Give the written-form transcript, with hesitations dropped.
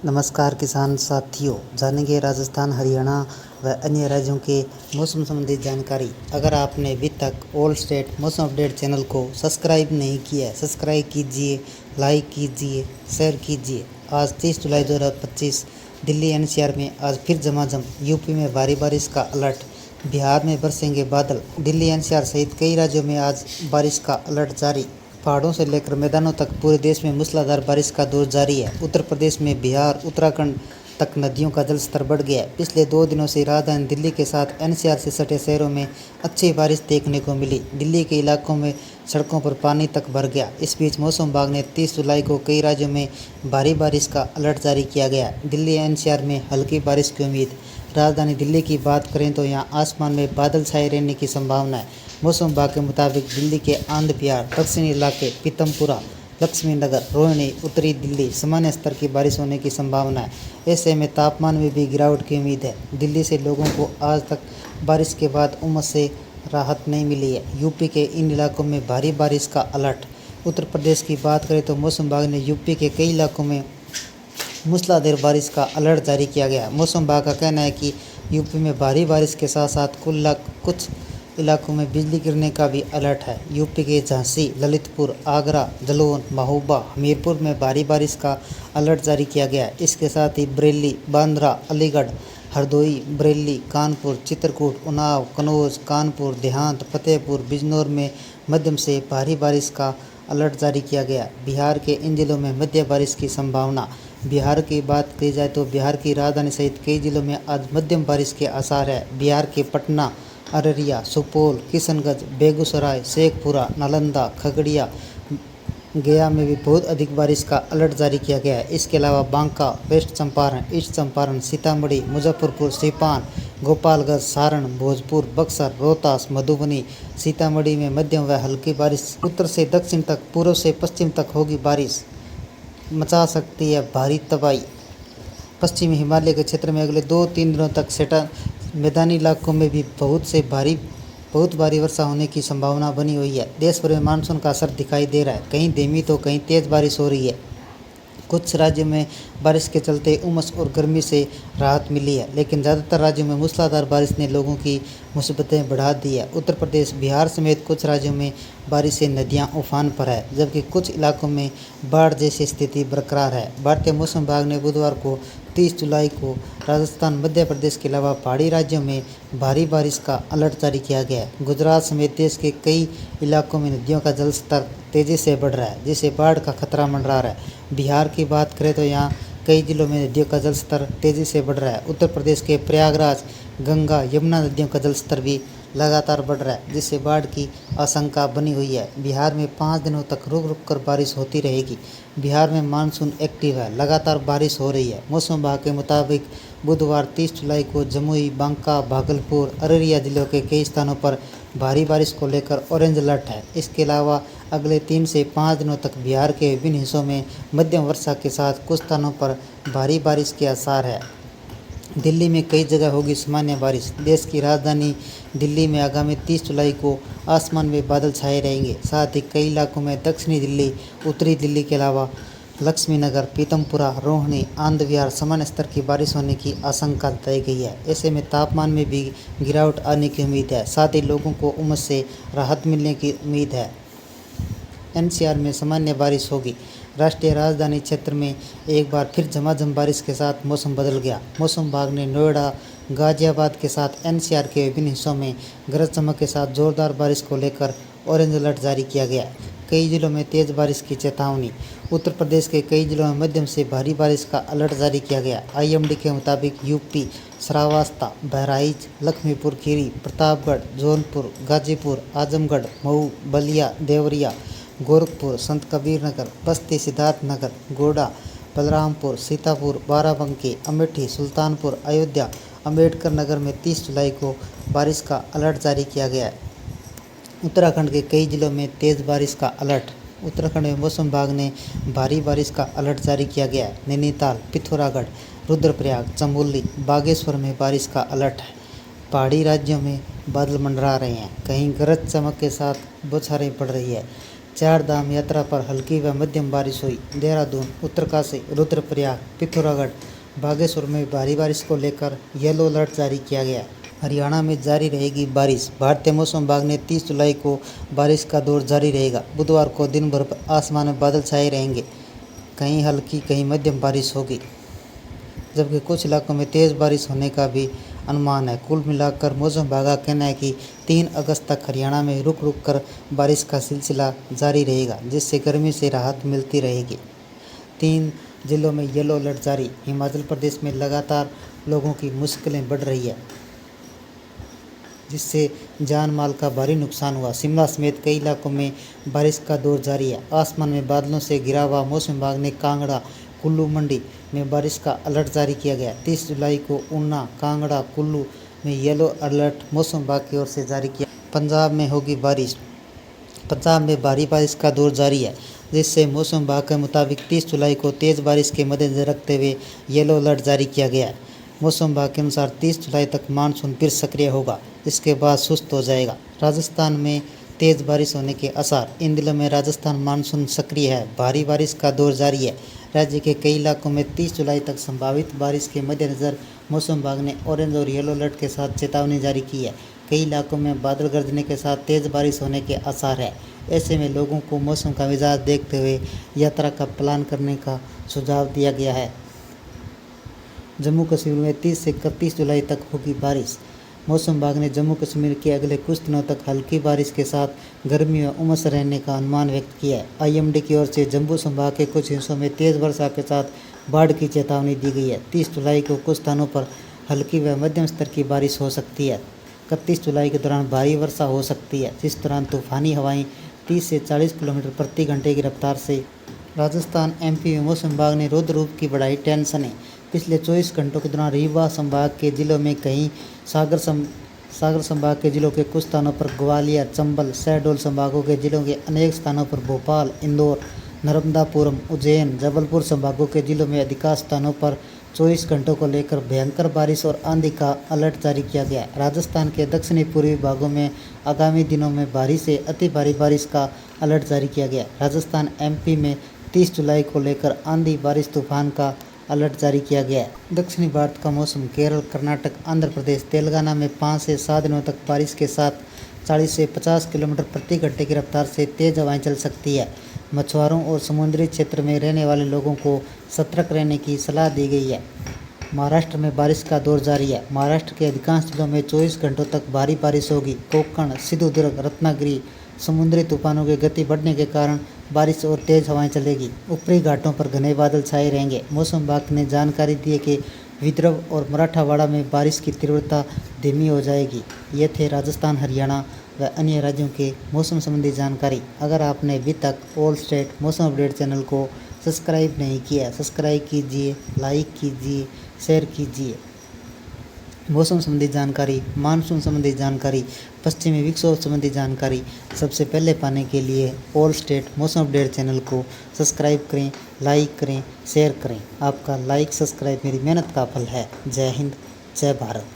नमस्कार किसान साथियों, जानेंगे राजस्थान, हरियाणा व अन्य राज्यों के मौसम संबंधी जानकारी। अगर आपने अभी तक ऑल स्टेट मौसम अपडेट चैनल को सब्सक्राइब नहीं किया है, सब्सक्राइब कीजिए, लाइक कीजिए, शेयर कीजिए। आज 30 जुलाई 2025 दिल्ली एनसीआर में आज फिर झमाझम, यूपी में भारी बारिश का अलर्ट, बिहार में बरसेंगे बादल। दिल्ली एनसीआर सहित कई राज्यों में आज बारिश का अलर्ट जारी। पहाड़ों से लेकर मैदानों तक पूरे देश में मूसलाधार बारिश का दौर जारी है। उत्तर प्रदेश में बिहार, उत्तराखंड तक नदियों का जलस्तर बढ़ गया है। पिछले 2 दिनों से राजधानी दिल्ली के साथ एनसीआर से सटे शहरों में अच्छी बारिश देखने को मिली। दिल्ली के इलाकों में सड़कों पर पानी तक भर गया। इस बीच मौसम विभाग ने 30 जुलाई को कई राज्यों में भारी बारिश का अलर्ट जारी किया गया। दिल्ली एनसीआर में हल्की बारिश की उम्मीद। राजधानी दिल्ली की बात करें तो यहाँ आसमान में बादल छाए रहने की संभावना है। मौसम विभाग के मुताबिक दिल्ली के आंध्र बिहार, दक्षिणी इलाके, पीतमपुरा, लक्ष्मी नगर, रोहिणी, उत्तरी दिल्ली सामान्य स्तर की बारिश होने की संभावना है। ऐसे में तापमान में भी गिरावट की उम्मीद है। दिल्ली से लोगों को आज तक बारिश के बाद उमस से राहत नहीं मिली है। यूपी के इन इलाकों में भारी बारिश का अलर्ट। उत्तर प्रदेश की बात करें तो मौसम विभाग ने यूपी के कई इलाकों में मूसलाधार बारिश का अलर्ट जारी किया गया। मौसम विभाग का कहना है कि यूपी में भारी बारिश के साथ साथ कुछ इलाकों में बिजली गिरने का भी अलर्ट है। यूपी के झांसी, ललितपुर, आगरा, जालौन, महोबा, हमीरपुर में भारी बारिश का अलर्ट जारी किया गया है। इसके साथ ही बरेली, बांद्रा, अलीगढ़, हरदोई, बरेली, कानपुर, चित्रकूट, उन्नाव, कन्नौज, कानपुर, देहात, फतेहपुर, बिजनौर में मध्यम से भारी बारिश का अलर्ट जारी किया गया। बिहार के इन जिलों में मध्य बारिश की संभावना। बिहार की बात की जाए तो बिहार की राजधानी सहित कई जिलों में आज मध्यम बारिश के आसार है। बिहार के पटना, अररिया, सुपौल, किशनगंज, बेगूसराय, शेखपुरा, नालंदा, खगड़िया, गया में भी बहुत अधिक बारिश का अलर्ट जारी किया गया है। इसके अलावा बांका, वेस्ट चंपारण, ईस्ट चंपारण, सीतामढ़ी, मुजफ्फरपुर, सीपान, गोपालगंज, सारण, भोजपुर, बक्सर, रोहतास, मधुबनी, सीतामढ़ी में मध्यम व हल्की बारिश। उत्तर से दक्षिण तक, पूर्व से पश्चिम तक होगी बारिश, मचा सकती है भारी तबाही। पश्चिमी हिमालय के क्षेत्र में अगले 2-3 दिनों तक मैदानी इलाकों में भी बहुत भारी वर्षा होने की संभावना बनी हुई है। देश भर में मानसून का असर दिखाई दे रहा है। कहीं धीमी तो कहीं तेज बारिश हो रही है। कुछ राज्यों में बारिश के चलते उमस और गर्मी से राहत मिली है, लेकिन ज़्यादातर राज्यों में मूसलाधार बारिश ने लोगों की मुसीबतें बढ़ा दी है। उत्तर प्रदेश, बिहार समेत कुछ राज्यों में बारिश से नदियां उफान पर है, जबकि कुछ इलाकों में बाढ़ जैसी स्थिति बरकरार है। भारतीय मौसम विभाग ने बुधवार को 30 जुलाई को राजस्थान, मध्य प्रदेश के अलावा पहाड़ी राज्यों में भारी बारिश का अलर्ट जारी किया गया है। गुजरात समेत देश के कई इलाकों में नदियों का जलस्तर तेजी से बढ़ रहा है, जिससे बाढ़ का खतरा मंडरा रहा है। बिहार की बात करें तो यहाँ कई जिलों में नदियों का जलस्तर तेजी से बढ़ रहा है। उत्तर प्रदेश के प्रयागराज, गंगा, यमुना नदियों का जलस्तर भी लगातार बढ़ रहा है, जिससे बाढ़ की आशंका बनी हुई है। बिहार में 5 दिनों तक रुक रुक कर बारिश होती रहेगी। बिहार में मानसून एक्टिव है, लगातार बारिश हो रही है। मौसम विभाग के मुताबिक बुधवार 30 जुलाई को जमुई, बांका, भागलपुर, अररिया जिलों के कई स्थानों पर भारी बारिश को लेकर ऑरेंज अलर्ट है। इसके अलावा अगले 3 से 5 दिनों तक बिहार के विभिन्न हिस्सों में मध्यम वर्षा के साथ कुछ स्थानों पर भारी बारिश के आसार है। दिल्ली में कई जगह होगी सामान्य बारिश। देश की राजधानी दिल्ली में आगामी 30 जुलाई को आसमान में बादल छाए रहेंगे। साथ ही कई इलाकों में दक्षिणी दिल्ली, उत्तरी दिल्ली के अलावा लक्ष्मी नगर, पीतमपुरा, रोहिणी, आंध्र बिहार सामान्य स्तर की बारिश होने की आशंका जताई गई है। ऐसे में तापमान में भी गिरावट आने की उम्मीद है। साथ ही लोगों को उमस से राहत मिलने की उम्मीद है। एनसीआर में सामान्य बारिश होगी। राष्ट्रीय राजधानी क्षेत्र में एक बार फिर झमाझम बारिश के साथ मौसम बदल गया। मौसम विभाग ने नोएडा, गाजियाबाद के साथ एनसीआर के विभिन्न हिस्सों में गरज चमक के साथ जोरदार बारिश को लेकर ऑरेंज अलर्ट जारी किया गया। कई जिलों में तेज बारिश की चेतावनी। उत्तर प्रदेश के कई जिलों में मध्यम से भारी बारिश का अलर्ट जारी किया गया। आईएमडी के मुताबिक यूपी, श्रावस्ती, बहराइच, लखीमपुर खीरी, प्रतापगढ़, जौनपुर, गाजीपुर, आजमगढ़, मऊ, बलिया, देवरिया, गोरखपुर, संत कबीर नगर, बस्ती, सिद्धार्थनगर, गोड्डा, बलरामपुर, सीतापुर, बाराबंकी, अमेठी, सुल्तानपुर, अयोध्या, अम्बेडकर नगर में 30 जुलाई को बारिश का अलर्ट जारी किया गया है। उत्तराखंड के कई जिलों में तेज़ बारिश का अलर्ट। उत्तराखंड में मौसम विभाग ने भारी बारिश का अलर्ट जारी किया गया है। नैनीताल, पिथौरागढ़, रुद्रप्रयाग, चमोली, बागेश्वर में बारिश का अलर्ट है। पहाड़ी राज्यों में बादल मंडरा रहे हैं, कहीं गरज चमक के साथ बौछारें पड़ रही है। चार धाम यात्रा पर हल्की व मध्यम बारिश हुई। देहरादून, उत्तरकाशी, रुद्रप्रयाग, पिथौरागढ़, बागेश्वर में भारी बारिश को लेकर येलो अलर्ट जारी किया गया। हरियाणा में जारी रहेगी बारिश। भारतीय मौसम विभाग ने 30 जुलाई को बारिश का दौर जारी रहेगा। बुधवार को दिन भर आसमान में बादल छाए रहेंगे। कहीं हल्की कहीं मध्यम बारिश होगी, जबकि कुछ इलाकों में तेज़ बारिश होने का भी अनुमान है। कुल मिलाकर मौसम विभाग का कहना है कि 3 अगस्त तक हरियाणा में रुक रुक कर बारिश का सिलसिला जारी रहेगा, जिससे गर्मी से राहत मिलती रहेगी। 3 जिलों में येलो अलर्ट जारी। हिमाचल प्रदेश में लगातार लोगों की मुश्किलें बढ़ रही है, जिससे जान माल का भारी नुकसान हुआ। शिमला समेत कई इलाकों में बारिश का दौर जारी है। आसमान में बादलों से घिरा हुआ मौसम विभाग ने कांगड़ा, कुल्लू, मंडी में बारिश का अलर्ट जारी किया गया। 30 जुलाई को ऊना, कांगड़ा, कुल्लू में येलो अलर्ट मौसम विभाग की ओर से जारी किया। पंजाब में होगी बारिश। पंजाब में भारी बारिश का दौर जारी है, जिससे मौसम विभाग के मुताबिक 30 जुलाई को तेज़ बारिश के मद्देनजर रखते हुए येलो अलर्ट जारी किया गया है। मौसम विभाग के अनुसार 30 जुलाई तक मानसून फिर सक्रिय होगा, इसके बाद सुस्त हो जाएगा। राजस्थान में तेज़ बारिश होने के आसार। इन दिनों में राजस्थान मानसून सक्रिय है। भारी बारिश का दौर जारी है। राज्य के कई इलाकों में 30 जुलाई तक संभावित बारिश के मद्देनजर मौसम विभाग ने ऑरेंज और येलो अलर्ट के साथ चेतावनी जारी की है। कई इलाकों में बादल गरजने के साथ तेज़ बारिश होने के आसार है। ऐसे में लोगों को मौसम का मिजाज देखते हुए यात्रा का प्लान करने का सुझाव दिया गया है। जम्मू कश्मीर में 30 से 31 जुलाई तक होगी बारिश। मौसम विभाग ने जम्मू कश्मीर के अगले कुछ दिनों तक हल्की बारिश के साथ गर्मी व उमस रहने का अनुमान व्यक्त किया है। IMD की ओर से जम्मू संभाग के कुछ हिस्सों में तेज़ वर्षा के साथ बाढ़ की चेतावनी दी गई है। 30 जुलाई को कुछ स्थानों पर हल्की व मध्यम स्तर की बारिश हो सकती है। 31 जुलाई के दौरान भारी वर्षा हो सकती है, जिस दौरान तूफानी हवाएं 30 से 40 किलोमीटर प्रति घंटे की रफ्तार से। राजस्थान, MP में मौसम विभाग ने रौद्र रूप की बढ़ाई टेंशनें। पिछले 24 घंटों के दौरान रीवा संभाग के जिलों में कहीं, सागर संभाग के जिलों के कुछ स्थानों पर, ग्वालियर, चंबल, शहडोल संभागों के जिलों के अनेक स्थानों पर, भोपाल, इंदौर, नर्मदापुरम, उज्जैन, जबलपुर संभागों के जिलों में अधिकांश स्थानों पर 24 घंटों को लेकर भयंकर बारिश और आंधी का अलर्ट जारी किया गया। राजस्थान के दक्षिणी पूर्वी भागों में आगामी दिनों में भारी से अति भारी बारिश का अलर्ट जारी किया गया। राजस्थान, MP में 30 जुलाई को लेकर आंधी, बारिश, तूफान का अलर्ट जारी किया गया है। दक्षिणी भारत का मौसम। केरल, कर्नाटक, आंध्र प्रदेश, तेलंगाना में 5 से 7 दिनों तक बारिश के साथ 40 से 50 किलोमीटर प्रति घंटे की रफ्तार से तेज हवाएं चल सकती है। मछुआरों और समुद्री क्षेत्र में रहने वाले लोगों को सतर्क रहने की सलाह दी गई है। महाराष्ट्र में बारिश का दौर जारी है। महाराष्ट्र के अधिकांश जिलों में 24 घंटों तक भारी बारिश होगी। कोंकण, सिंधुदुर्ग, रत्नागिरी समुद्री तूफानों की गति बढ़ने के कारण बारिश और तेज हवाएं चलेगी। ऊपरी घाटों पर घने बादल छाए रहेंगे। मौसम विभाग ने जानकारी दी है कि विदर्भ और मराठवाड़ा में बारिश की तीव्रता धीमी हो जाएगी। ये थे राजस्थान, हरियाणा व अन्य राज्यों के मौसम संबंधी जानकारी। अगर आपने अभी तक ऑल स्टेट मौसम अपडेट चैनल को सब्सक्राइब नहीं किया, सब्सक्राइब कीजिए, लाइक कीजिए, शेयर कीजिए। मौसम संबंधी जानकारी, मानसून संबंधी जानकारी, पश्चिमी विक्षोभ संबंधी जानकारी सबसे पहले पाने के लिए ऑल स्टेट मौसम अपडेट चैनल को सब्सक्राइब करें, लाइक करें, शेयर करें। आपका लाइक, सब्सक्राइब मेरी मेहनत का फल है। जय हिंद, जय भारत।